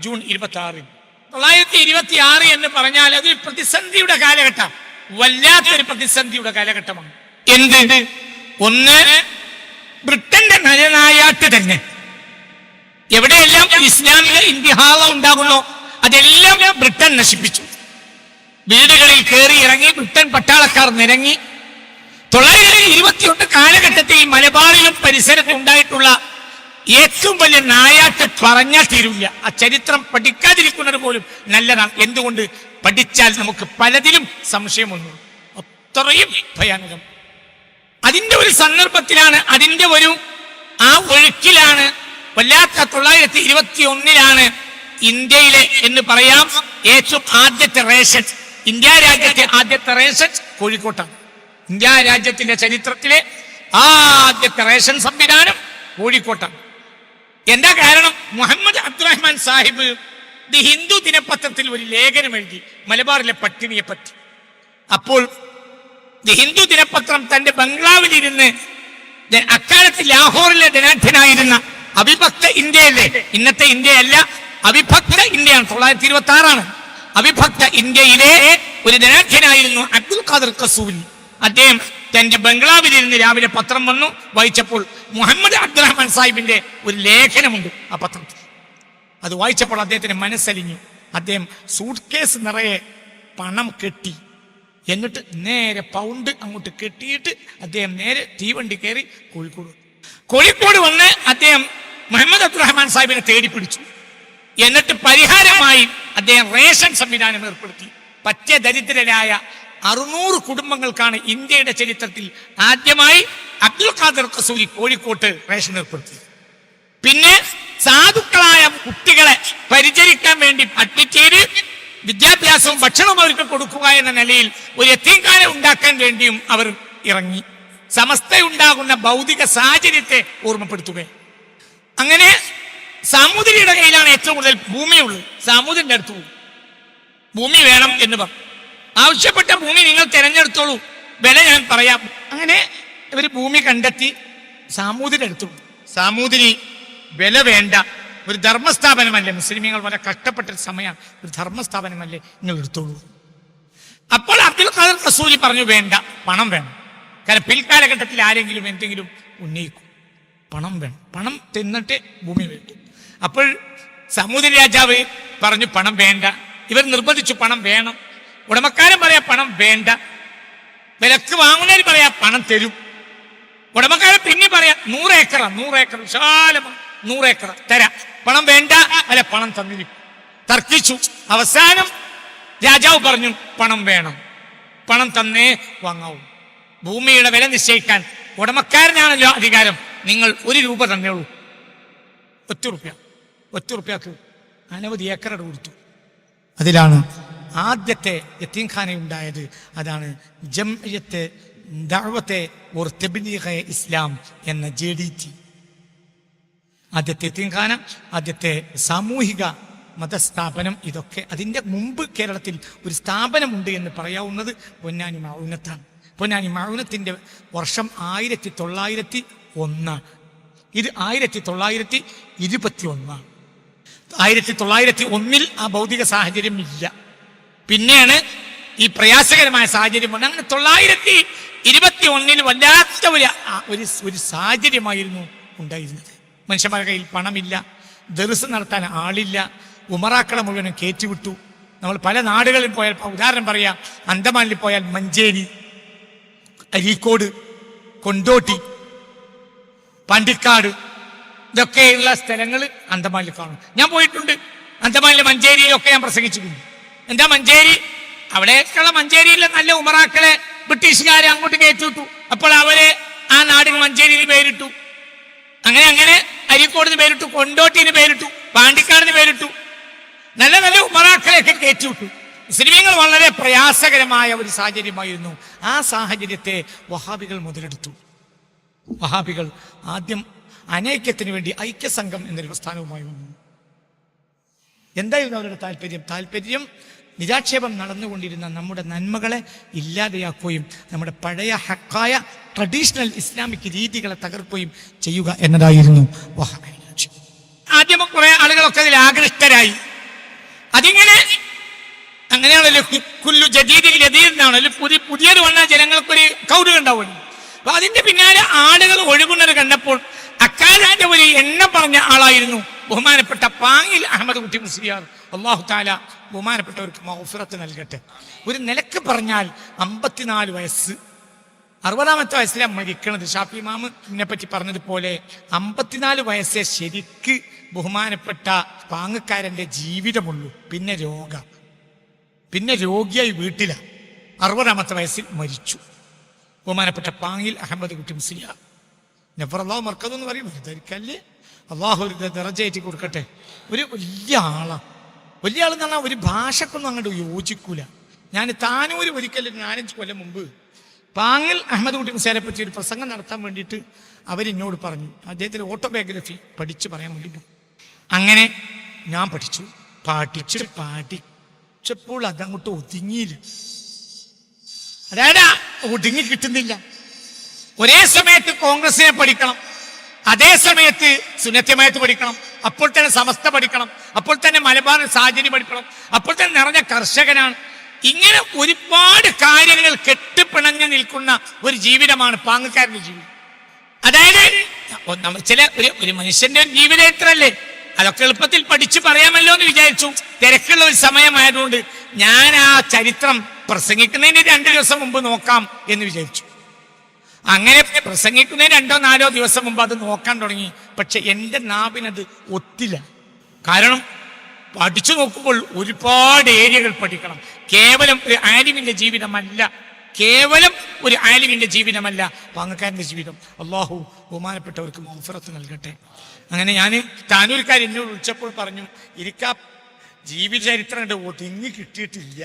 June 26. 926 എന്ന് പറഞ്ഞാൽ അത് പ്രതിസന്ധിയുടെ കാലഘട്ടം, വല്ലാത്തൊരു പ്രതിസന്ധിയുടെ കാലഘട്ടമാണ്. എന്ത്? ഒന്ന്, ബ്രിട്ടന്റെ നരനായാട്ട് തന്നെ. എവിടെയെല്ലാം ഇസ്ലാമിക ഇന്തിഹാള ഉണ്ടാകുന്നോ അതെല്ലാം ബ്രിട്ടൻ നശിപ്പിച്ചു. വീടുകളിൽ കയറി ഇറങ്ങി ബ്രിട്ടൻ പട്ടാളക്കാർ നിരങ്ങി. 921 കാലഘട്ടത്തിൽ മലബാറിലും പരിസരത്തും ഉണ്ടായിട്ടുള്ള ഏറ്റവും വലിയ നായാട്ട് പറഞ്ഞാൽ തീരില്ല. ആ ചരിത്രം പഠിക്കാതിരിക്കുന്നത് പോലും നല്ലതാണ്. എന്തുകൊണ്ട്? പഠിച്ചാൽ നമുക്ക് പലതിലും സംശയമൊന്നും. അത്രയും ഭയാനകം. അതിന്റെ ഒരു സന്ദർഭത്തിലാണ്, അതിന്റെ ഒരു ആ ഒഴുക്കിലാണ്, വല്ലാത്ത 921 ഇന്ത്യയിലെ എന്ന് പറയാം ഏറ്റവും ആദ്യത്തെ റേഷൻ, ഇന്ത്യ രാജ്യത്തെ ആദ്യത്തെ റേഷൻ കോഴിക്കോട്ടാണ്. ഇന്ത്യ രാജ്യത്തിന്റെ ചരിത്രത്തിലെ ആദ്യത്തെ റേഷൻ സംവിധാനം കോഴിക്കോട്ടാണ്. എന്താ കാരണം? മുഹമ്മദ് അബ്ദുറഹ്മാൻ സാഹിബ് ദി ഹിന്ദു ദിനപത്രത്തിൽ ഒരു ലേഖനം എഴുതി മലബാറിലെ പട്ടിണിയെ പറ്റി. അപ്പോൾ ദി ഹിന്ദു ദിനപത്രം തന്റെ ബംഗ്ലാവിലിരുന്ന്, അക്കാലത്ത് ലാഹോറിലെ ധനാഢ്യനായിരുന്ന അവിഭക്ത ഇന്ത്യയല്ലേ, ഇന്നത്തെ ഇന്ത്യയല്ല, അവിഭക്ത ഇന്ത്യയാണ്, 926 അവിഭക്ത ഇന്ത്യയിലെ ഒരു ധനാഢ്യനായിരുന്നു അബ്ദുൽ ഖാദർ ഖസൂലി. അദ്ദേഹം തന്റെ ബംഗ്ലാവിലിരുന്ന് രാവിലെ പത്രം വന്നു, വായിച്ചപ്പോൾ മുഹമ്മദ് അബ്ദുറഹ്മാൻ സാഹിബിന്റെ ഒരു ലേഖനമുണ്ട് ആ പത്രത്തിൽ. അത് വായിച്ചപ്പോൾ അദ്ദേഹത്തിന് മനസ്സലിഞ്ഞു. അദ്ദേഹം സൂട്ട് കേസ് നിറയെ പണം കെട്ടി, എന്നിട്ട് നേരെ പൗണ്ട് അങ്ങോട്ട് കെട്ടിയിട്ട് അദ്ദേഹം നേരെ തീവണ്ടി കയറി കോഴിക്കോട് വന്ന് അദ്ദേഹം മുഹമ്മദ് അബ്ദുറഹ്മാൻ സാഹിബിനെ തേടി പിടിച്ചു. എന്നിട്ട് പരിഹാരമായി അദ്ദേഹം റേഷൻ സംവിധാനം ഏർപ്പെടുത്തി. പറ്റ ദരിദ്രരായ 600 കുടുംബങ്ങൾക്കാണ് ഇന്ത്യയുടെ ചരിത്രത്തിൽ ആദ്യമായി അബ്ദുൽ ഖാദർ ഖസൂലി കോഴിക്കോട്ട് റേഷൻ ഏർപ്പെടുത്തിയത്. പിന്നെ സാധുക്കളായ കുട്ടികളെ പരിചരിക്കാൻ വേണ്ടി അഡ്മിറ്റ് ചെയ്ത് വിദ്യാഭ്യാസവും ഭക്ഷണവും അവർക്ക് കൊടുക്കുക എന്ന നിലയിൽ ഒരു യതീംഖാന ഉണ്ടാക്കാൻ വേണ്ടിയും അവർ ഇറങ്ങി. സമസ്തയുണ്ടാകുന്ന ഭൗതിക സാഹചര്യത്തെ ഓർമ്മപ്പെടുത്തുക. അങ്ങനെ സാമൂതിരിയുടെ കയ്യിലാണ് ഏറ്റവും കൂടുതൽ ഭൂമിയുള്ളത്. സാമൂതിരിന്റെ അടുത്ത് പോകും, ഭൂമി വേണം എന്ന് പറഞ്ഞു. ആവശ്യപ്പെട്ട ഭൂമി നിങ്ങൾ തിരഞ്ഞെടുത്തോളൂ, വില ഞാൻ പറയാം. അങ്ങനെ ഇവർ ഭൂമി കണ്ടെത്തി സാമൂതിരി എടുത്തു. സാമൂതിരി വില വേണ്ട, ഒരു ധർമ്മസ്ഥാപനമല്ലേ, മുസ്ലിമീങ്ങൾ വളരെ കഷ്ടപ്പെട്ട സമയമാണ്, ഒരു ധർമ്മസ്ഥാപനമല്ലേ, നിങ്ങൾ എടുത്തോളൂ. അപ്പോൾ അബ്ദുൽ ഖാദർ ഖസൂലി പറഞ്ഞു വേണ്ട, പണം വേണം. കാരണം പിൽക്കാലഘട്ടത്തിൽ ആരെങ്കിലും എന്തെങ്കിലും ഉന്നയിക്കും, പണം വേണം, പണം തിന്നിട്ട് ഭൂമി വേണ്ടു. അപ്പോൾ സാമൂതിരി രാജാവ് പറഞ്ഞു പണം വേണ്ട. ഇവർ നിർബന്ധിച്ചു പണം വേണം. ഉടമക്കാരൻ പറയാ പണം വേണ്ട. വിലക്ക് വാങ്ങുന്നവർ പറയാ പണം തരും. ഉടമക്കാരൻ പിന്നെ പറയാ 100 ഏക്കർ വിശാലമാണ്, 100 ഏക്കർ തരാം, പണം വേണ്ട, അല്ല പണം തന്നിരിക്കും. തർക്കിച്ചു. അവസാനം രാജാവ് പറഞ്ഞു പണം വേണം, പണം തന്നേ വാങ്ങാവൂ. ഭൂമിയുടെ വില നിശ്ചയിക്കാൻ ഉടമക്കാരനാണല്ലോ അധികാരം. നിങ്ങൾ 1 രൂപ തന്നേളൂ. 1 റുപ്യക്ക് അനവധി ഏക്കർ കൊടുത്തു. അതിലാണ് ആദ്യത്തെ യതീംഖാന ഉണ്ടായത്. അതാണ് ജംഇയ്യത്തെ ദഅവത്തെ വ തബ്ലീഗ് ഇസ്ലാം എന്ന JDT. ആദ്യത്തെ യതീംഖാന, ആദ്യത്തെ സാമൂഹിക മതസ്ഥാപനം. ഇതൊക്കെ അതിൻ്റെ മുമ്പ് കേരളത്തിൽ ഒരു സ്ഥാപനമുണ്ട് എന്ന് പറയാവുന്നത് പൊന്നാനി മഅൂനത്താണ്. പൊന്നാനി മഅൂനത്തിൻ്റെ വർഷം 1901. ഇത് 1921. 1901 ആ ഭൗതിക സാഹചര്യം ഇല്ല. പിന്നെയാണ് ഈ പ്രയാസകരമായ സാഹചര്യം വന്നത്. അങ്ങനെ 1921 വല്ലാത്ത ഒരു സാഹചര്യമായിരുന്നു ഉണ്ടായിരുന്നത്. മനുഷ്യന്മാരുടെ കയ്യിൽ പണമില്ല, ദർസ് നടത്താൻ ആളില്ല, ഉമറാക്കളെ മുഴുവനും കയറ്റിവിട്ടു. നമ്മൾ പല നാടുകളിൽ പോയാൽ, ഉദാഹരണം പറയാം, അന്തമാനിൽ പോയാൽ മഞ്ചേരി, അരീക്കോട്, കൊണ്ടോട്ടി, പാണ്ടിക്കാട്, ഇതൊക്കെയുള്ള സ്ഥലങ്ങൾ അന്തമാനിൽ കാണും. ഞാൻ പോയിട്ടുണ്ട്. അന്തമാനിലെ മഞ്ചേരിയിലൊക്കെ ഞാൻ പ്രസംഗിച്ചിട്ടുണ്ട്. എന്താ മഞ്ചേരി? അവിടേക്കുള്ള മഞ്ചേരിയിലെ നല്ല ഉമറാക്കളെ ബ്രിട്ടീഷുകാരെ അങ്ങോട്ട് കയറ്റിവിട്ടു. അപ്പോൾ അവരെ ആ നാടിന് മഞ്ചേരിയിൽ പേരിട്ടു. അങ്ങനെ അരീക്കോടിന് പേരിട്ടു, കൊണ്ടോട്ടിന് പേരിട്ടു, പാണ്ടിക്കാടിന് പേരിട്ടു. നല്ല നല്ല ഉമറാക്കളെയൊക്കെ കയറ്റിവിട്ടു. മുസ്ലിമീങ്ങൾ വളരെ പ്രയാസകരമായ ഒരു സാഹചര്യമായിരുന്നു. ആ സാഹചര്യത്തെ വഹാബികൾ മുതലെടുത്തു. വഹാബികൾ ആദ്യം അനൈക്യത്തിന് വേണ്ടി ഐക്യസംഘം എന്നൊരു പ്രസ്ഥാനവുമായി വന്നു. എന്തായിരുന്നു അവരുടെ താല്പര്യം? നിരാക്ഷേപം നടന്നുകൊണ്ടിരുന്ന നമ്മുടെ നന്മകളെ ഇല്ലാതെയാക്കുകയും നമ്മുടെ പഴയ ഹക്കായ ട്രഡീഷണൽ ഇസ്ലാമിക് രീതികളെ തകർക്കുകയും ചെയ്യുക എന്നതായിരുന്നു വഹാബികളുടെ ലക്ഷ്യം. മാധ്യമ കുറെ ആളുകളൊക്കെ അതിൽ ആകൃഷ്ടരായി. അതിങ്ങനെ അങ്ങനെയാണല്ലോ, കുല്ലു ജദീദിൻ ലദീദ് എന്നാണല്ലോ, പുതിയത് വന്നാൽ ജനങ്ങൾക്കൊരു കൗതുകം ഉണ്ടാവുമല്ലോ. അപ്പൊ അതിന്റെ പിന്നാലെ ആളുകൾ ഒഴുകുന്നത് കണ്ടപ്പോൾ അക്കാലത്തെ ഒരു എണ്ണം പറഞ്ഞ ആളായിരുന്നു ബഹുമാനപ്പെട്ട പാങ്ങിൽ അഹമ്മദ് കുട്ടി മുസ്ലിയാർ. അല്ലാഹു തആല ബഹുമാനപ്പെട്ടവർക്ക് മഗ്ഫിറത്ത് നൽകട്ടെ. ഒരു നിലക്ക് പറഞ്ഞാൽ 54 വയസ്സ്, 60ാമത്തെ വയസ്സിലാണ് മരിക്കണത്. ഷാഫി ഇമാമിനെ പറ്റി പറഞ്ഞതുപോലെ 54 വയസ്സേ ശരിക്ക് ബഹുമാനപ്പെട്ട പാങ്ങക്കാരന്റെ ജീവിതമുള്ളൂ. പിന്നെ രോഗിയായി വീട്ടിലാണ്. 60ാമത്തെ വയസ്സിൽ മരിച്ചു ബഹുമാനപ്പെട്ട പാങ്ങിൽ അഹമ്മദ് കുട്ടി മുസ്ലിയാർ. നഫറല്ലാഹു മർക്കദ് പറയും, ധരിക്കല്ലേ, അള്ളാഹു ഒരു ദറജയേറ്റി കൊടുക്കട്ടെ. ഒരു വലിയ ആളാണ്. വലിയ ആളെന്ന് പറഞ്ഞാൽ ഒരു ഭാഷക്കൊന്നും അങ്ങോട്ട് യോജിക്കൂല. ഞാൻ താനൂര് ഒരിക്കലും 4-5 കൊല്ലം മുമ്പ് പാങ്ങിൽ അഹമ്മദ് കുട്ടി മുസ്ലിയാരെ പറ്റി ഒരു പ്രസംഗം നടത്താൻ വേണ്ടിയിട്ട് അവരെന്നോട് പറഞ്ഞു, അദ്ദേഹത്തിന്റെ ഓട്ടോബയോഗ്രഫി പഠിച്ചു പറയാൻ വേണ്ടി പോകും. അങ്ങനെ ഞാൻ പഠിച്ചപ്പോൾ അതങ്ങോട്ട് ഒതുങ്ങിയില്ല. അതായത് ഒതുങ്ങി കിട്ടുന്നില്ല. ഒരേ സമയത്ത് കോൺഗ്രസിനെ പഠിക്കണം, അതേ സമയത്ത് സുന്നത്യമായത്ത് പഠിക്കണം, അപ്പോൾ തന്നെ സമസ്ത പഠിക്കണം, അപ്പോൾ തന്നെ മലബാർ സാഹചര്യം പഠിക്കണം, അപ്പോൾ തന്നെ നിറഞ്ഞ കർഷകനാണ്. ഇങ്ങനെ ഒരുപാട് കാര്യങ്ങൾ കെട്ടിപ്പിണഞ്ഞു നിൽക്കുന്ന ഒരു ജീവിതമാണ് പാങ്ങക്കാരന്റെ ജീവിതം. അതായത് ഒരു മനുഷ്യന്റെ ഒരു ജീവിതം എത്രയല്ലേ, അതൊക്കെ എളുപ്പത്തിൽ പഠിച്ചു പറയാമല്ലോ എന്ന് വിചാരിച്ചു. തിരക്കുള്ള ഒരു സമയമായതുകൊണ്ട് ഞാൻ ആ ചരിത്രം പ്രസംഗിക്കുന്നതിന് 2 ദിവസം മുമ്പ് നോക്കാം എന്ന് വിചാരിച്ചു. അങ്ങനെ പ്രസംഗിക്കുന്നതിന് 2-4 ദിവസം മുമ്പ് അത് നോക്കാൻ തുടങ്ങി. പക്ഷെ എൻ്റെ നാവിനത് ഒത്തില്ല. കാരണം പഠിച്ചു നോക്കുമ്പോൾ ഒരുപാട് ഏരിയകൾ പഠിക്കണം. കേവലം ഒരു ആലിമിന്റെ ജീവിതമല്ല പാങ്ങക്കാരന്റെ ജീവിതം. അള്ളാഹു ബഹുമാനപ്പെട്ടവർക്ക് മഗ്ഫിറത്ത് നൽകട്ടെ. അങ്ങനെ ഞാൻ താനൂർക്കാർ എന്നോട് വിളിച്ചപ്പോൾ പറഞ്ഞു, എനിക്കാ ജീവിത ചരിത്രം കണ്ട് ഒതുങ്ങി കിട്ടിയിട്ടില്ല.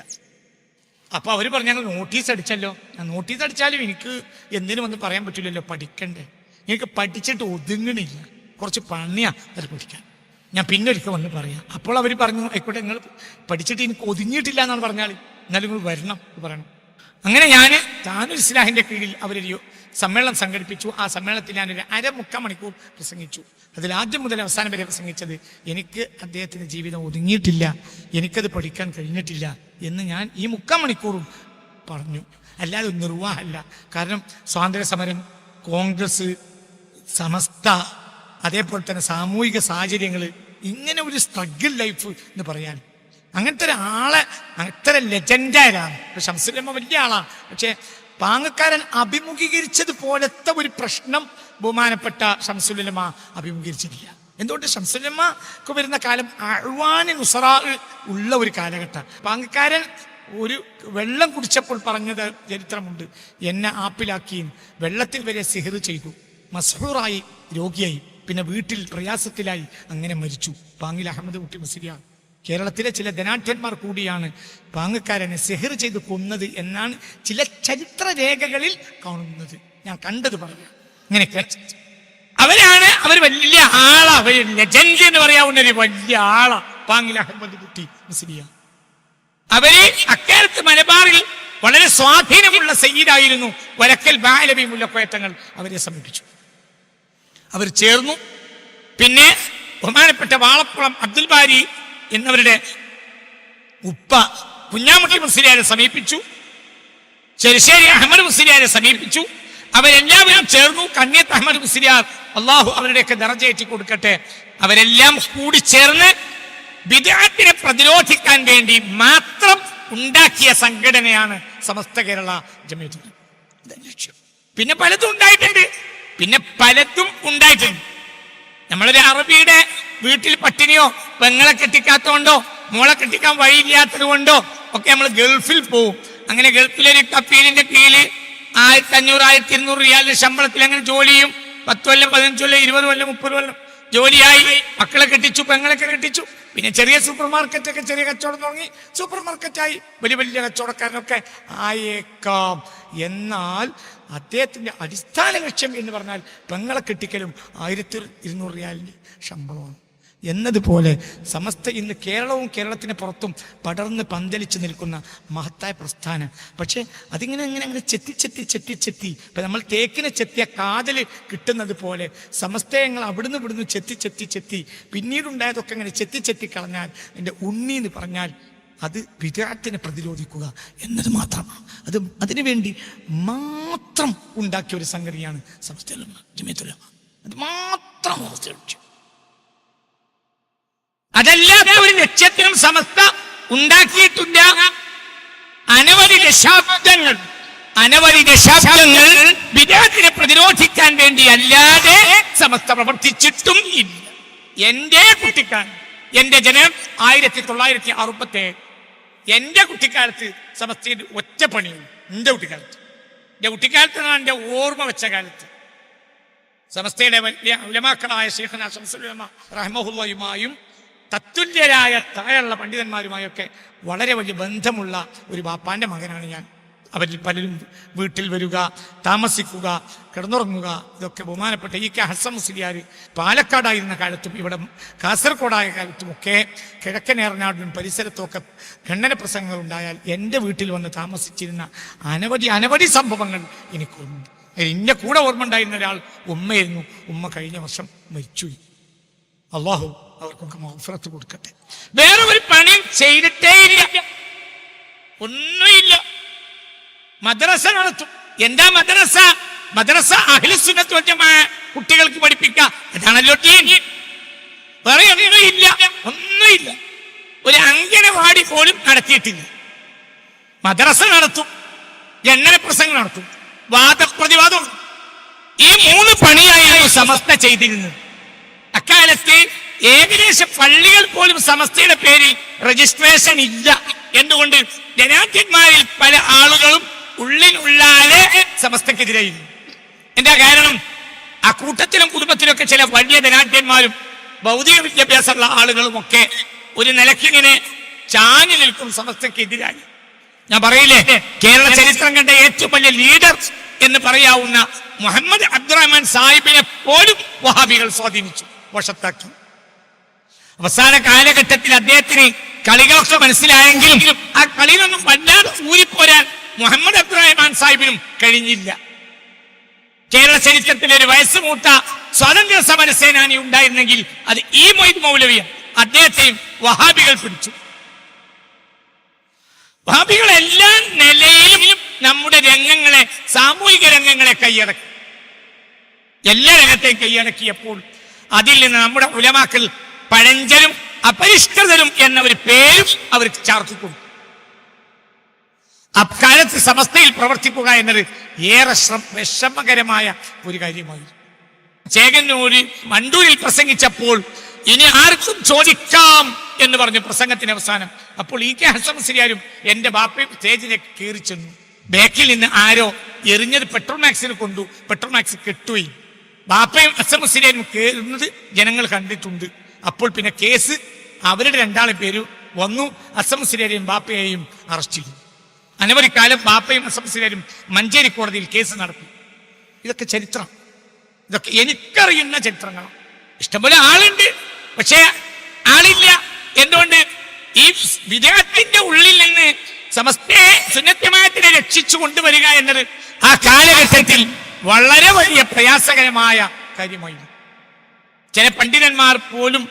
അപ്പൊ അവര് പറഞ്ഞു, ഞങ്ങൾ നോട്ടീസ് അടിച്ചല്ലോ. നോട്ടീസ് അടിച്ചാലും എനിക്ക് എന്തിനും ഒന്നും പറയാൻ പറ്റില്ലല്ലോ, പഠിക്കണ്ടേ. എനിക്ക് പഠിച്ചിട്ട് ഒതുങ്ങണില്ല, കുറച്ച് പണിയാ അത് പഠിക്കാൻ. ഞാൻ പിന്നെ ഒരിക്കൽ വന്ന് പറയാം. അപ്പോൾ അവർ പറഞ്ഞു, ആയിക്കോട്ടെ, നിങ്ങൾ പഠിച്ചിട്ട് എനിക്ക് ഒതുങ്ങിയിട്ടില്ല എന്നാണ് പറഞ്ഞാൽ എന്നാലും നിങ്ങൾ വരണം എന്ന് പറയണം. അങ്ങനെ ഞാൻ താനൂർ ഇസ്ലാഹിന്റെ കീഴിൽ അവരൊരു സമ്മേളനം സംഘടിപ്പിച്ചു. ആ സമ്മേളനത്തിൽ ഞാനൊരു 1/2-3/4 മണിക്കൂർ പ്രസംഗിച്ചു. അതിൽ ആദ്യം മുതൽ അവസാനം വരെ പ്രസംഗിച്ചത് എനിക്ക് അദ്ദേഹത്തിന്റെ ജീവിതം ഒതുങ്ങിയിട്ടില്ല, എനിക്കത് പഠിക്കാൻ കഴിഞ്ഞിട്ടില്ല എന്ന് ഞാൻ ഈ 3/4 മണിക്കൂറും പറഞ്ഞു. അല്ലാതെ നിർവാഹമല്ല. കാരണം സ്വാതന്ത്ര്യ സമരം, കോൺഗ്രസ്, സമസ്ത, അതേപോലെ തന്നെ സാമൂഹിക സാഹചര്യങ്ങൾ, ഇങ്ങനെ ഒരു സ്ട്രഗിൾ ലൈഫ് എന്ന് പറയാൻ അങ്ങനത്തെ ഒരാളെ അത്ര ലെജൻഡാരാണ്. ഇപ്പൊ ശംസുലമ്മ വലിയ ആളാണ്, പക്ഷെ പാങ്ങക്കാരൻ അഭിമുഖീകരിച്ചത് പോലത്തെ ഒരു പ്രശ്നം ബഹുമാനപ്പെട്ട ശംസുലമ്മ അഭിമുഖീകരിച്ചിട്ടില്ല. എന്തുകൊണ്ട്? ശംസുലമ്മക്ക് വരുന്ന കാലം അഅ്വാനി നുസറാ ഉള്ള ഒരു കാലഘട്ടം. പാങ്ങക്കാരൻ ഒരു വെള്ളം കുടിച്ചപ്പോൾ പറഞ്ഞത് ചരിത്രമുണ്ട്, എന്നെ ആപ്പിലാക്കി, വെള്ളത്തിൽ വരെ സിഹർ ചെയ്തു, മസ്ഹൂറായി, രോഗിയായി, പിന്നെ വീട്ടിൽ പ്രയാസത്തിലായി, അങ്ങനെ മരിച്ചു. പാങ്ങിൽ അഹമ്മദ് കുട്ടി മുസ്ലിയാർ കേരളത്തിലെ ചില ധനാഢ്യന്മാർ കൂടിയാണ് പാങ്ങക്കാരനെ സിഹർ ചെയ്ത് കൊന്നത് എന്നാണ് ചില ചരിത്ര രേഖകളിൽ കാണുന്നത്. ഞാൻ കണ്ടത് പറഞ്ഞു. ഇങ്ങനെയൊക്കെ അവർ വലിയ ആളാ, അവർ ലെജൻഡ് എന്ന് പറയാവുന്ന ഒരു വലിയ ആളാ പാങ്ങിൽ അഹമ്മദ് കുട്ടി മുസ്ലിയാർ. അവര് അക്കാലത്ത് മലബാറിൽ വളരെ സ്വാധീനമുള്ള സയ്യിദായിരുന്നു വരക്കൽ ബാലബി മുല്ലക്കോയത്തങ്ങൾ. അവരെ സമീപിച്ചു, അവർ ചേർന്നു. പിന്നെ ബഹുമാനപ്പെട്ട വാളപ്പുറം അബ്ദുൽ ബാരി എന്നവരുടെ ഉപ്പ കുഞ്ഞാമുട്ടി മുസ്ലിയാരെ സമീപിച്ചു, ചെറുശ്ശേരി അഹമ്മദ് മുസ്ലിയാരെ സമീപിച്ചു. അവരെല്ലാവരും ചേർന്നു. കണ്ണിയത്ത് അഹമ്മദ് മുസ്ലിയാർ, അള്ളാഹു അവരുടെയൊക്കെ ദറജയേറ്റി കൊടുക്കട്ടെ, അവരെല്ലാം കൂടി ചേർന്ന് ബിദ്അത്തിനെ പ്രതിരോധിക്കാൻ വേണ്ടി മാത്രം ഉണ്ടാക്കിയ സംഘടനയാണ് സമസ്ത കേരള ജമിയത്തുൽ ഉലമ. പിന്നെ പലതും ഉണ്ടായിട്ടുണ്ട്. നമ്മളൊരു അറബിയുടെ വീട്ടിൽ പട്ടിണിയോ പെങ്ങളെ കെട്ടിക്കാത്തതുകൊണ്ടോ മോളെ കെട്ടിക്കാൻ വഴിയില്ലാത്തത് കൊണ്ടോ ഒക്കെ നമ്മൾ ഗൾഫിൽ പോവും. അങ്ങനെ ഗൾഫിലൊരു കപ്പീലിന്റെ കീഴിൽ 1500-1200 റിയാലിന്റെ ശമ്പളത്തിൽ അങ്ങനെ ജോലി ചെയ്യും. 10 കൊല്ലം 15 കൊല്ലം 20 കൊല്ലം 30 കൊല്ലം ജോലിയായി, മക്കളെ കെട്ടിച്ചു, പെങ്ങളൊക്കെ കെട്ടിച്ചു. പിന്നെ ചെറിയ സൂപ്പർ മാർക്കറ്റൊക്കെ, ചെറിയ കച്ചവടം തുടങ്ങി, സൂപ്പർ മാർക്കറ്റായി, വലിയ വലിയ കച്ചവടക്കാരനൊക്കെ ആയേക്കാം. എന്നാൽ അദ്ദേഹത്തിന്റെ അടിസ്ഥാന ലക്ഷ്യം എന്ന് പറഞ്ഞാൽ പെങ്ങളെ കെട്ടിക്കലും 1200 റിയാലിന്റെ ശമ്പളമാണ്. എന്നതുപോലെ സമസ്ത ഇന്ന് കേരളവും കേരളത്തിന് പുറത്തും പടർന്ന് പന്തലിച്ച് നിൽക്കുന്ന മഹത്തായ പ്രസ്ഥാനം. പക്ഷേ അതിങ്ങനെ അങ്ങനെ ചെത്തി ഇപ്പം നമ്മൾ തേക്കിനെ ചെത്തിയ കാതൽ കിട്ടുന്നത് പോലെ സമസ്തയങ്ങൾ ഇവിടുന്ന് ചെത്തി പിന്നീടുണ്ടായതൊക്കെ അങ്ങനെ ചെത്തി കളഞ്ഞാൽ എൻ്റെ ഉണ്ണി എന്ന് പറഞ്ഞാൽ അത് വിദഅത്തിനെ പ്രതിരോധിക്കുക എന്നത് മാത്രമാണ്. അതിനുവേണ്ടി മാത്രം ഉണ്ടാക്കിയ ഒരു സംഗതിയാണ് സമസ്ത ജമിയത്തുൽ ഉലമ. അത് മാത്രം ലക്ഷ്യം. അതല്ലാത്ത ഒരു ലക്ഷ്യത്തിനും സമസ്ത ഉണ്ടാക്കിയിട്ടില്ല. അനവധി ദശാബ്ദങ്ങൾ വിദഅത്തിനെ പ്രതിരോധിക്കാൻ വേണ്ടി അല്ലാതെ സമസ്ത പ്രവർത്തിച്ചിട്ടും ഇല്ല. എന്റെ കുട്ടിക്കാലം, എന്റെ ജനനം 1967. എന്റെ കുട്ടിക്കാലത്ത് സമസ്തയുടെ ഒറ്റ പണിയുള്ളൂ. എന്റെ കുട്ടിക്കാലത്ത് എന്റെ ഓർമ്മ വെച്ച കാലത്ത് സമസ്തയുടെ വലിയ ഉലമാക്കളായ ശൈഖുനാ ശംസുൽ ഉലമ റഹിമഹുല്ലാഹുമായും തത്തുല്യരായ താഴെയുള്ള പണ്ഡിതന്മാരുമായൊക്കെ വളരെ വലിയ ബന്ധമുള്ള ഒരു ബാപ്പാന്റെ മകനാണ് ഞാൻ. അവരിൽ പലരും വീട്ടിൽ വരിക, താമസിക്കുക, കിടന്നുറങ്ങുക, ഇതൊക്കെ ബഹുമാനപ്പെട്ട E.K. ഹസൻ മുസ്ലിയാർ പാലക്കാടായിരുന്ന കാലത്തും ഇവിടെ കാസർഗോഡായ കാലത്തുമൊക്കെ കിഴക്കൻ ഏറനാടിനും പരിസരത്തുമൊക്കെ ഖണ്ഡന പ്രസംഗങ്ങൾ ഉണ്ടായാൽ എൻ്റെ വീട്ടിൽ വന്ന് താമസിച്ചിരുന്ന അനവധി സംഭവങ്ങൾ എനിക്ക് ഓർമ്മയുണ്ട്. എൻ്റെ കൂടെ ഓർമ്മ ഉണ്ടായിരുന്ന ഒരാൾ ഉമ്മയായിരുന്നു. ഉമ്മ കഴിഞ്ഞ വർഷം മരിച്ചുപോയി. അള്ളാഹു അവർക്കൊക്കെ മഗ്ഫിറത്ത് കൊടുക്കട്ടെ. വേറെ ഒരു പണി ചെയ്തിട്ടേ ഇല്ല, ഒന്നുമില്ല. മദ്രസ നടത്തും. എന്താ മദ്രസ അഹ്ലുസുന്നത്ത് വൽ ജമാഅ കുട്ടികൾക്ക് പഠിപ്പിക്കുക, അതാണല്ലോ ദീൻ. വേറെ ഒന്നുമില്ല. ഒരു അംഗനവാടി പോലും നടത്തിയിട്ടില്ല. മദ്രസ നടത്തും, ജന്നല പ്രസംഗം നടത്തും, വാദപ്രതിവാദം. ഈ 3 പണിയായിരുന്നു സമസ്ത ചെയ്തിരുന്നത്. അക്കാലത്ത് ഏകദേശം പള്ളികൾ പോലും സമസ്തയുടെ പേരിൽ രജിസ്ട്രേഷൻ ഇല്ല. എന്തുകൊണ്ട്? ജനാധിപന്മാരിൽ പല ആളുകളും ഉള്ളിലുള്ളാലെ സമസ്തക്കെതിരായിരുന്നു. എന്താ കാരണം? ആ കൂട്ടത്തിലും കുടുംബത്തിലൊക്കെ ചില വലിയ ധനാഢ്യന്മാരും ഭൗതിക വിദ്യാഭ്യാസമുള്ള ആളുകളും ഒക്കെ ഒരു നിലക്കിങ്ങനെ ചാഞ്ഞു നിൽക്കും സമസ്തക്കെതിരായി. ഞാൻ പറയില്ലേ, കേരള ചരിത്രം കണ്ട ഏറ്റവും വലിയ ലീഡർ എന്ന് പറയാവുന്ന മുഹമ്മദ് അബ്ദുറഹ്മാൻ സാഹിബിനെ പോലും വഹാബികൾ സ്വാധീനിച്ചു, വശത്താക്കി. അവസാന കാലഘട്ടത്തിൽ അദ്ദേഹത്തിന് കളികളൊക്കെ മനസ്സിലായെങ്കിലും ആ കളിയിലൊന്നും വല്ലാതെ ഊരിപ്പോരാൻ മുഹമ്മദ് അബ്ദുറഹ്മാൻ സാഹിബിനും കഴിഞ്ഞില്ല. കേരള ചരിത്രത്തിൽ ഒരു വയസ്സ് മൂത്ത സ്വാതന്ത്ര്യ സമര സേനാനി ഉണ്ടായിരുന്നെങ്കിൽ അത് ഈ മൊയ്ത് മൗലവിയാണ്. അദ്ദേഹത്തെയും വഹാബികൾ പിടിച്ചു. വഹാബികൾ എല്ലാ നിലയിലും നമ്മുടെ രംഗങ്ങളെ, സാമൂഹിക രംഗങ്ങളെ കൈയടക്കി. എല്ലാ രംഗത്തെയും കൈയടക്കിയപ്പോൾ അതിൽ നിന്ന് നമ്മുടെ ഉലമാക്കൾ പഴഞ്ചലും അപരിഷ്കൃതരും എന്ന ഒരു പേരും അവർക്ക് ചാർത്തിക്കൊടുത്തു. അക്കാലത്ത് സമസ്തയിൽ പ്രവർത്തിക്കുക എന്നത് ഏറെ വിഷമകരമായ ഒരു കാര്യമായിരുന്നു. ചേകന്നൂര് മണ്ടൂരിൽ പ്രസംഗിച്ചപ്പോൾ ഇനി ആർക്കും ചോദിക്കാം എന്ന് പറഞ്ഞു പ്രസംഗത്തിന് അവസാനം. അപ്പോൾ E.K. ഹസൻ മുസ്ലിയാരും എൻ്റെ ബാപ്പയും സ്റ്റേജിലേക്ക് കയറി ചെന്നു. ബാക്കിൽ നിന്ന് ആരോ എറിഞ്ഞത് പെട്രോൾ മാക്സിന് കൊണ്ടു. പെട്രോൾ മാക്സ് കെട്ടുപോയി. ബാപ്പയും ഹസൻ മുസ്ലിയാരും കയറുന്നത് ജനങ്ങൾ കണ്ടിട്ടുണ്ട്. അപ്പോൾ പിന്നെ കേസ് അവരുടെ 2 പേര് വന്നു. ഹസൻ മുസ്ലിയാരെയും ബാപ്പയെയും അറസ്റ്റ് ചെയ്തു. അനവധി കാലം ബാപ്പയും ഹസൻ മുസ്ലിയാരും മഞ്ചേരി കോടതിയിൽ കേസ് നടത്തി. ഇതൊക്കെ ചരിത്രം, ഇതൊക്കെ എനിക്കറിയുന്ന ചരിത്രങ്ങളാണ്. ഇഷ്ടംപോലെ ആളുണ്ട്, പക്ഷേ ആളില്ല. എന്തുകൊണ്ട്? ഈ വിദേഹത്തിന്റെ ഉള്ളിൽ നിന്ന് സമസ്തയെ സുന്നത്തമായത്തിനെ രക്ഷിച്ചു കൊണ്ടുവരിക എന്നത് ആ കാലഘട്ടത്തിൽ വളരെ വലിയ പ്രയാസകരമായ കാര്യമായിരുന്നു. ചില പണ്ഡിതന്മാർ പോലും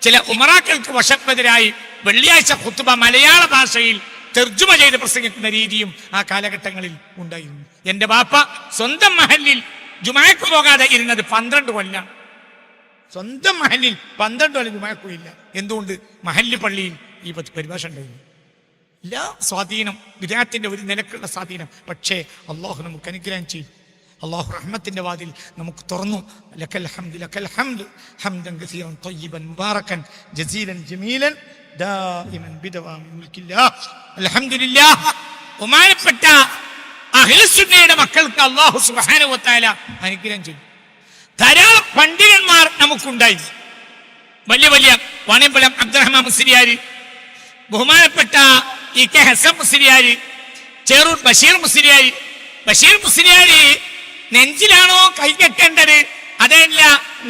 ചില ഉമറാക്കൾക്ക് വശപ്പെതിരായി വെള്ളിയാഴ്ച ഖുത്ബ മലയാള ഭാഷയിൽ തർജുമ ചെയ്ത് പ്രസംഗിക്കുന്ന രീതിയും ആ കാലഘട്ടങ്ങളിൽ ഉണ്ടായിരുന്നു. എൻ്റെ ബാപ്പ സ്വന്തം മഹല്ലിൽ ജുമാക്ക് പോകാതെ ഇരുന്നത് 12 കൊല്ലാണ്. സ്വന്തം മഹല്ലിൽ 12 കൊല്ലം ജുമാക്കില്ല. എന്തുകൊണ്ട്? മഹല്ല് പള്ളിയിൽ ഈ പരിഭാഷ ഉണ്ടായിരുന്നു. എല്ലാ സ്വാധീനം, വിദേഹത്തിന്റെ ഒരു നിലക്കുള്ള സ്വാധീനം. പക്ഷേ അള്ളാഹു നമുക്ക് അനുഗ്രഹം ചെയ്യും. അള്ളാഹു റഹ്മത്തിന്റെ വാതിൽ നമുക്ക് തുറന്നു. ലക്കൽ ഹംദ് ലക്കൽ ഹംദ് ഹംദൻ കസീറൻ ത്വയ്യിബൻ മുബാറകൻ ജസീലൻ ജമീലൻ ദായിമൻ ബിദവാമി മുൽക്കില്ലാഹ്. അൽഹംദുലില്ലാഹ്. ബഹുമാനപ്പെട്ട അഹ്ലുസുന്നയുടെ മക്കൾക്ക് അള്ളാഹു സുബ്ഹാനഹു വ തആല അനുഗ്രഹം ചെയ്യും. ധാരാളം പണ്ഡിതന്മാർ നമുക്കുണ്ടായി. വലിയ വലിയ വാണിയമ്പലം അബ്ദുറഹ്മാൻ മുസ്ലിയാർ, ബഹുമാനപ്പെട്ട E.K. ഹസൻ മുസ്ലിയാർ, ചേറൂർ ബഷീർ മുസ്ലിയാർ നെഞ്ചിലാണോ കൈ കെട്ടേണ്ടത് അതല്ല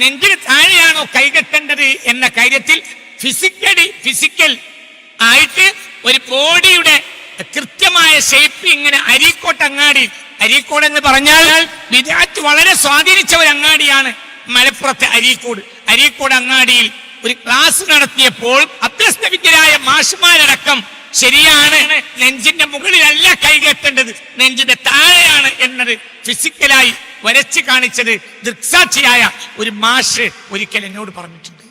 നെഞ്ചിന് താഴെയാണോ കൈകെട്ടേണ്ടത് എന്ന കാര്യത്തിൽ ഫിസിക്കൽ ആയിട്ട് ഒരു ബോഡിയുടെ കൃത്യമായ ഷേപ്പ് ഇങ്ങനെ അരീക്കോട് എന്ന് പറഞ്ഞാൽ വിദാത്ത് വളരെ സ്വാധീനിച്ച ഒരു അങ്ങാടിയാണ് മലപ്പുറത്തെ അരീക്കോട് അങ്ങാടിയിൽ ഒരു ക്ലാസ് നടത്തിയപ്പോൾ അഭ്യസ്തവിദ്യരായ മാഷുമാരടക്കം ശരിയാണ്, നെഞ്ചിന്റെ മുകളിലല്ല കൈകെട്ടേണ്ടത്, നെഞ്ചിന്റെ താഴെയാണ് എന്നത് ഫിസിക്കലായി വരച്ച് കാണിച്ചത് ദൃക്സാക്ഷിയായ ഒരു മാഷ് ഒരിക്കൽ എന്നോട് പറഞ്ഞിട്ടുണ്ട്.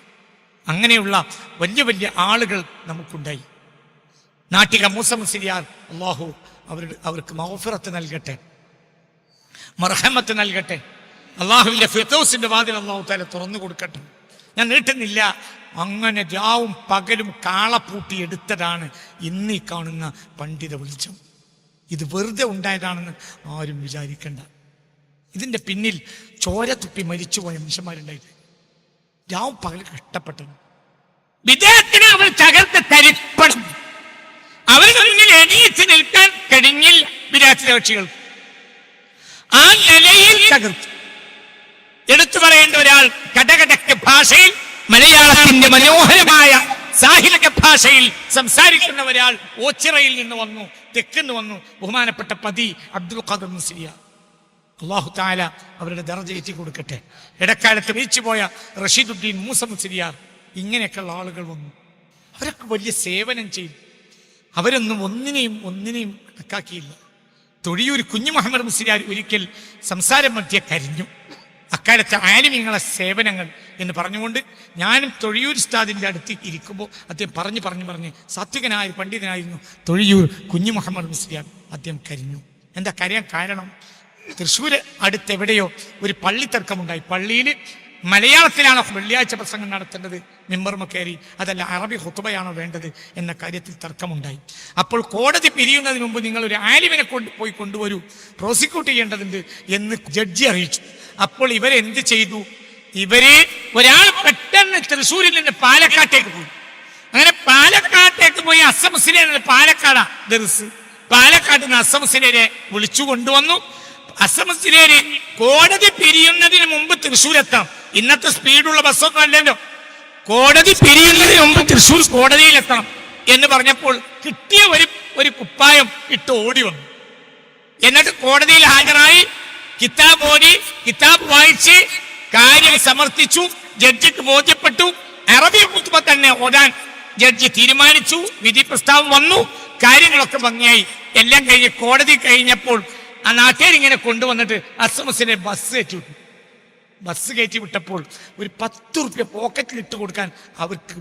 അങ്ങനെയുള്ള വലിയ വലിയ ആളുകൾ നമുക്കുണ്ടായി. നാട്ടിക മൂസ മുസ്ലിയാർ, അല്ലാഹു അവർക്ക് മഗ്ഫിറത്ത് നൽകട്ടെ, മർഹമത്ത് നൽകട്ടെ. അള്ളാഹുവിന്റെ ഫിർദൗസിന്റെ വാതിൽ അല്ലാഹു തആല തുറന്നു കൊടുക്കട്ടെ. ഞാൻ നീട്ടുന്നില്ല. അങ്ങനെ രാവും പകലും കാളപ്പൂട്ടി എടുത്തതാണ് ഇന്ന് ഈ കാണുന്ന പണ്ഡിത വെളിച്ചം. ഇത് വെറുതെ ഉണ്ടായതാണെന്ന് ആരും വിചാരിക്കണ്ട. ഇതിന്റെ പിന്നിൽ ചോര തുപ്പി മരിച്ചുപോയ മനുഷ്യന്മാരുണ്ടായിട്ട് രാവും പകൽ കഷ്ടപ്പെട്ടത്. വിദേഹത്തിന് അവർ തകർത്ത് തരിപ്പണം. അവരുടെ മുന്നിൽ എണീറ്റ് നിൽക്കാൻ കഴിഞ്ഞില്ല വിരാറ്റ് കക്ഷികൾ. ആ നിലയിൽ തകർത്തു. എടുത്തു പറയേണ്ട ഒരാൾ കടകടക്ക ഭാഷയിൽ, മലയാളത്തിന്റെ മനോഹരമായ സാഹിത്യ ഭാഷയിൽ സംസാരിക്കുന്ന ഒരാൾ ഓച്ചിറയിൽ നിന്ന് വന്നു, തെക്കുന്ന് വന്നു. ബഹുമാനപ്പെട്ട പതി അബ്ദുൽ ഖാദർ മുസ്ലിയാർ, അല്ലാഹു തആല അവരുടെ ദർജ ഏറ്റി കൊടുക്കട്ടെ. ഇടക്കാലത്ത് മരിച്ചുപോയ റഷീദുദ്ദീൻ മൂസ മുസ്ലിയാർ, ഇങ്ങനെയൊക്കെയുള്ള ആളുകൾ വന്നു. അവരൊക്കെ വലിയ സേവനം ചെയ്തു. അവരൊന്നും ഒന്നിനെയും കണക്കാക്കിയില്ല. തൊഴിയൂർ കുഞ്ഞു മുഹമ്മദ് മുസ്ലിയാർ ഒരിക്കൽ സംസാരം മധ്യേ കരഞ്ഞു. അക്കാലത്തെ ആലിമീങ്ങളെ സേവനങ്ങൾ എന്ന് പറഞ്ഞുകൊണ്ട് ഞാനും തൊഴിയൂർ ഉസ്താദിന്റെ അടുത്ത് ഇരിക്കുമ്പോൾ അദ്ദേഹം പറഞ്ഞ് സാത്വികനായ പണ്ഡിതനായിരുന്നു തൊഴിയൂർ കുഞ്ഞു മുഹമ്മദ് മുസ്ലിയാർ. അദ്ദേഹം കരിഞ്ഞു. എന്താ കരയാൻ കാരണം? തൃശ്ശൂര് അടുത്തെവിടെയോ ഒരു പള്ളി തർക്കമുണ്ടായി. പള്ളിയിൽ മലയാളത്തിലാണോ വെള്ളിയാഴ്ച പ്രസംഗം നടത്തേണ്ടത്, മിമ്പർമ കയറി, അതല്ല അറബി ഖുതുബയാണോ വേണ്ടത് എന്ന കാര്യത്തിൽ തർക്കമുണ്ടായി. അപ്പോൾ കോടതി പിരിയുന്നതിന് മുമ്പ് നിങ്ങൾ ഒരു ആലിമിനെ കൊണ്ടുവരൂ, പ്രോസിക്യൂട്ട് ചെയ്യേണ്ടതുണ്ട് എന്ന് ജഡ്ജി അറിയിച്ചു. അപ്പോൾ ഇവരെന്ത് ചെയ്തു? ഒരാൾ പെട്ടെന്ന് തൃശ്ശൂരിൽ നിന്ന് പാലക്കാട്ടേക്ക് പോയി. അങ്ങനെ പാലക്കാട്ടേക്ക് പോയി അസമുസ്ലിനെ, പാലക്കാടാ ദർസ്, പാലക്കാട് നിന്ന് അസമുസ്ലിനെ വിളിച്ചു കൊണ്ടുവന്നു. അസമുസ്ലിനെ കോടതി പിരിയുന്നതിന് മുമ്പ് തൃശ്ശൂരെത്താം. ഇന്നത്തെ സ്പീഡുള്ള ബസ്സൊന്നും അല്ലല്ലോ. കോടതി പിരിയുന്നതിന് മുമ്പ് തൃശ്ശൂർ കോടതിയിലെത്തണം എന്ന് പറഞ്ഞപ്പോൾ കിട്ടിയ ഒരു കുപ്പായം ഇട്ട് ഓടി വന്നു. എന്നിട്ട് കോടതിയിൽ ഹാജരായി കിതാബ് വായിച്ച് കാര്യം സമർത്ഥിച്ചു. ജഡ്ജിക്ക് ബോധ്യപ്പെട്ടു. അറബി ഖുതുബ തന്നെ ഓടാൻ ജഡ്ജി തീരുമാനിച്ചു. വിധി പ്രസ്താവം വന്നു. കാര്യങ്ങളൊക്കെ ഭംഗിയായി. എല്ലാം കഴിഞ്ഞ് കോടതി കഴിഞ്ഞപ്പോൾ ആ നാട്ടുകാരിങ്ങനെ കൊണ്ടുവന്നിട്ട് അസമുസിനെ ബസ് കയറ്റി വിട്ടപ്പോൾ ഒരു 10 റുപ്യ പോക്കറ്റിൽ ഇട്ട് കൊടുക്കാൻ അവർക്ക്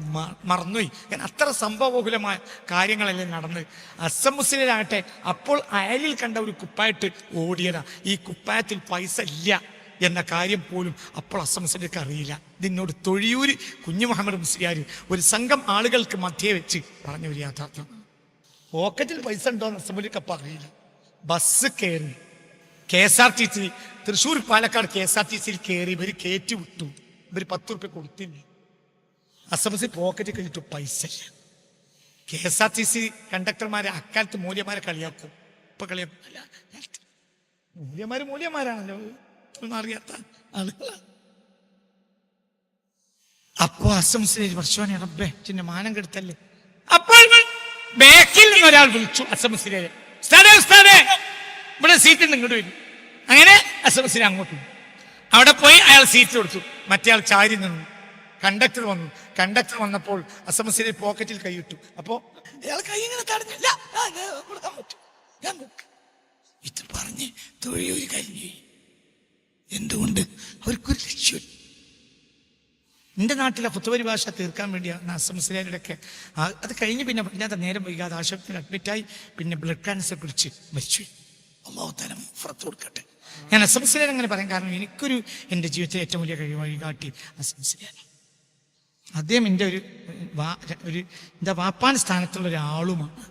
മറന്നുപോയി. കാരണം അത്ര സംഭവബഹുലമായ കാര്യങ്ങളെല്ലാം നടന്ന്. അസമുസിനാകട്ടെ അപ്പോൾ അയലിൽ കണ്ട ഒരു കുപ്പായിട്ട് ഓടിയതാ. ഈ കുപ്പായത്തിൽ പൈസ ഇല്ല എന്ന കാര്യം പോലും അപ്പോൾ അസമുസിനൊക്കെ അറിയില്ല. ഇതിനോട് തൊഴിയൂര് കുഞ്ഞു മുഹമ്മദ് മുസ്ലിയാർ ഒരു സംഘം ആളുകൾക്ക് മധ്യേ വെച്ച് പറഞ്ഞ ഒരു യാഥാർത്ഥ്യം. പോക്കറ്റിൽ പൈസ ഉണ്ടോന്ന് അസമുലിക്കപ്പം അറിയില്ല. ബസ് കയറി KSRTC തൃശ്ശൂർ പാലക്കാട് KSRTC കയറി. ഇവർ കയറ്റി വിട്ടു. ഇവർ 10 റുപ്യ കൊടുത്തില്ല. അസമസി പോക്കറ്റ് കഴിഞ്ഞിട്ട് പൈസ. KSRTC കണ്ടക്ടർമാരെ അക്കാലത്ത് മൂല്യമാരെ കളിയാക്കും. ഇപ്പൊ കളിയാക്കും. മൂല്യമാരാണല്ലോ, ഒന്നും അറിയാത്ത ആളുകളാണ്. അപ്പോ അസംസിനെ വർഷവാനെ റബ്ബേ ചിന്ന മാനം കെടുത്തല്ലേ. അപ്പോൾ ബാക്കിൽ നിന്ന് ഒരാൾ വിളിച്ചു അസംസിനെ, ഇവിടെ സീറ്റ് ഇങ്ങോട്ട് വരും. അങ്ങനെ അസംസിനെ അങ്ങോട്ട് അവിടെ പോയി അയാൾ സീറ്റ് കൊടുത്തു. മറ്റേ ആൾ ചാരി നിന്നു. കണ്ടക്ടർ വന്നപ്പോൾ അസംസിനെ പോക്കറ്റിൽ കൈയിട്ടു. അപ്പോ അയാൾ കൈ ഇങ്ങനെ തടഞ്ഞില്ല. ഇത് പറഞ്ഞ് തൊഴിയൂര് കഴിഞ്ഞു. എന്തുകൊണ്ട്? അവർക്കൊരു ലക്ഷ്യം. എൻ്റെ നാട്ടിലെ ഖുതുബ ഭാഷ തീർക്കാൻ വേണ്ടിയാണ് അസംസിലൊക്കെ. അത് കഴിഞ്ഞ് പിന്നെ വല്ലാതെ നേരം വൈകാതെ ആശുപത്രിയിൽ അഡ്മിറ്റായി. പിന്നെ ബ്ലഡ് ക്യാൻസർ പിടിച്ച് മരിച്ചു. അല്ലാഹു തആല മഗ്ഫിറത്ത് കൊടുക്കട്ടെ. ഞാൻ അസംസിലെ അങ്ങനെ പറയാൻ കാരണം എൻ്റെ ജീവിതത്തിലെ ഏറ്റവും വലിയ കഴിവായി കാട്ടി അസംസിലാണ്. അദ്ദേഹം എൻ്റെ എന്താ വാപ്പാൻ സ്ഥാനത്തുള്ള ഒരാളുമാണ്.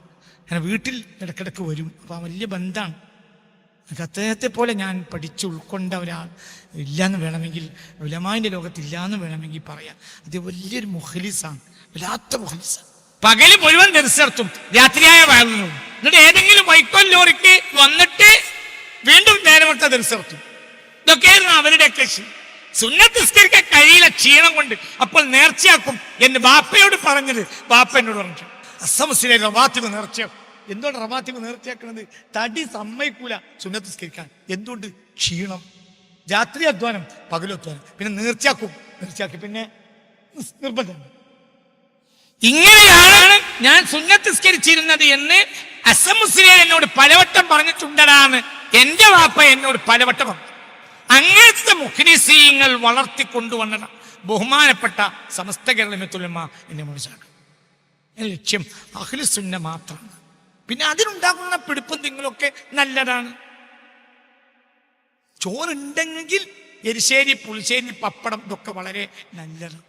ഞാൻ വീട്ടിൽ ഇടക്കിടക്ക് വരും. അപ്പോൾ വലിയ ബന്ധമാണ്. അദ്ദേഹത്തെ പോലെ ഞാൻ പഠിച്ച് ഉൾക്കൊണ്ട ഒരാൾ ഇല്ലയെന്ന് വേണമെങ്കിൽ, ഉലമാന്റെ ലോകത്ത് ഇല്ലയെന്ന് വേണമെങ്കിൽ പറയാം. അത് വലിയൊരു മുഖ്ലിസാണ്, വല്ലാത്ത മുഖ്ലിസാണ്. പകല് മുഴുവൻ ദർശനത്തും രാത്രിയായ വാഴുന്നു. എന്നിട്ട് ഏതെങ്കിലും വൈക്കോൽ ലോറിക്ക് വന്നിട്ട് വീണ്ടും നേരമത്തെ ദർശനത്തും. ഇതൊക്കെയായിരുന്നു അവരുടെ കൃഷി. സുന്നത്ത് നിസ്കരിക്കാൻ കഴിയില്ല ക്ഷീണം കൊണ്ട്, അപ്പോൾ നേർച്ചയാക്കും എന്ന് ബാപ്പയോട് പറഞ്ഞത്. ബാപ്പ എന്നോട് പറഞ്ഞു അസംസിലെ റവാത്തിബ് നേർച്ചയാക്കും. എന്തുകൊണ്ട് റവാത്തിബ് നേർച്ചയാക്കണത്? തടി സമ്മതിക്കൂല സുന്നത്ത് നിസ്കരിക്കാൻ. എന്തുകൊണ്ട്? ക്ഷീണം. രാത്രി അധ്വാനം, പകലധ്വാനം, പിന്നെ നേർച്ചയാക്കി പിന്നെ നിർബന്ധം. ഇങ്ങനെയാണ് ഞാൻ സുന്നത്ത് നിസ്കരിച്ചിരുന്നത് എന്ന് അസംസിലെ എന്നോട് പലവട്ടം പറഞ്ഞിട്ടുണ്ടടാന്ന് എന്റെ വാപ്പ എന്നോട് പലവട്ടം പറഞ്ഞു. അങ്ങനത്തെ മുഖ്ലിസീങ്ങൾ വളർത്തിക്കൊണ്ടുവന്ന ബഹുമാനപ്പെട്ട സമസ്ത കേരളത്തുലമ എന്നെ മനസ്സിലാക്കും. ലക്ഷ്യം അഹ്ലുസുന്ന മാത്രമാണ്. പിന്നെ അതിനുണ്ടാകുന്ന പിടിപ്പും തിങ്ങളൊക്കെ നല്ലതാണ്. ചോറുണ്ടെങ്കിൽ എരിശ്ശേരി, പുളിശ്ശേരി, പപ്പടം ഇതൊക്കെ വളരെ നല്ലതാണ്.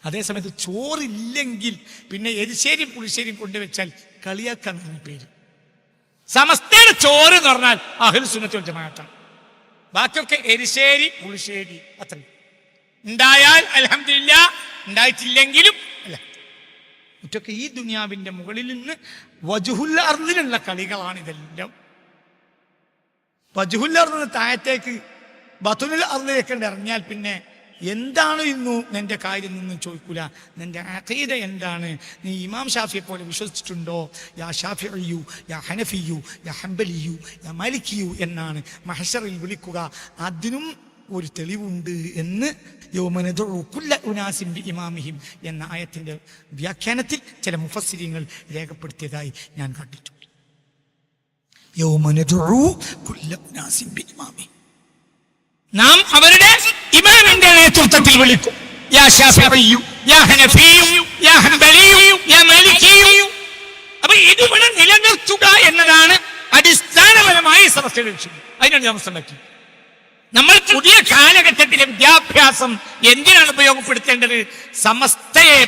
അതേസമയത്ത് ചോറില്ലെങ്കിൽ പിന്നെ എരിശ്ശേരി പുളിശ്ശേരിയും കൊണ്ടുവച്ചാൽ കളിയാക്കാന്നാണ് പേര്. സമസ്തയുടെ ചോറ് എന്ന് പറഞ്ഞാൽ അഹ്ലുസുന്നത്തുൽ ജമാഅത്താണ്. ബാക്കിയൊക്കെ എരിശ്ശേരി, പുളിശ്ശേരി അത്ര ഉണ്ടായാൽ അൽഹംദുലില്ലാഹ്, ഉണ്ടായിട്ടില്ലെങ്കിലും അല്ല. മറ്റൊക്കെ ഈ ദുനിയാവിന്റെ മുകളിൽ നിന്ന് വജ്ഹുൽ അർദിലുള്ള കളികളാണ് ഇതെല്ലാം. വജ്ഹുൽ അർദിന് താഴത്തേക്ക് ബത്നുൽ അർദിലേക്ക് ഇറങ്ങിയാൽ പിന്നെ എന്താണ് ഇന്നു നിന്റെ കാര്യം നിന്നും ചോദിക്കൂല. നിന്റെ അഖീദ എന്താണ്? നീ ഇമാം ഷാഫിയെ പോലെ വിശ്വസിച്ചിട്ടുണ്ടോ? യാ ഷാഫിഇയ്യു, യാ ഹനഫിയു, യാ ഹംബലിയു, യാ മാലിക്കിയു എന്നാണ് മഹ്ശറിൽ വിളിക്കുക. അതിനും ഒരു തെളിവുണ്ട് എന്ന് യൗമനദഉ കുല്ല ഉനാസിൻ ബിഇമാമിഹിം എന്ന ആയത്തിന്റെ വ്യാഖ്യാനത്തിൽ ചില മുഫസ്സിരീങ്ങൾ രേഖപ്പെടുത്തിയതായി ഞാൻ കണ്ടിട്ടുണ്ട്. യൗമനദഉ കുല്ല ഉനാസിൻ ബിഇമാമിഹിം, നാം അവരുടെ ഇമാമിന്റെ നേതൃത്വത്തിൽ വിളിക്കും. യാ ഷാഫിഇയ്യു, യാ ഹനഫിയു, യാ ഹംബലിയു, യാ മാലിക്കിയു. അപ്പൊ ഇതിവിടെ നിലനിർത്തുക എന്നതാണ് അടിസ്ഥാനപരമായി സമസ്തയുടെ ലക്ഷ്യം. അതിനാണ് സമസ്ത ഉണ്ടാക്കിയത്. നമ്മൾ പുതിയ കാലഘട്ടത്തിലെ വിദ്യാഭ്യാസം എന്തിനാണ് ഉപയോഗപ്പെടുത്തേണ്ടത്? സമസ്തയെ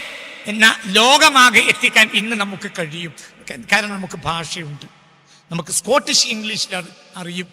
എന്ന ലോകമാകെ എത്തിക്കാൻ ഇന്ന് നമുക്ക് കഴിയും. കാരണം നമുക്ക് ഭാഷയുണ്ട്, നമുക്ക് സ്കോട്ടിഷ് ഇംഗ്ലീഷിൽ അറിയും.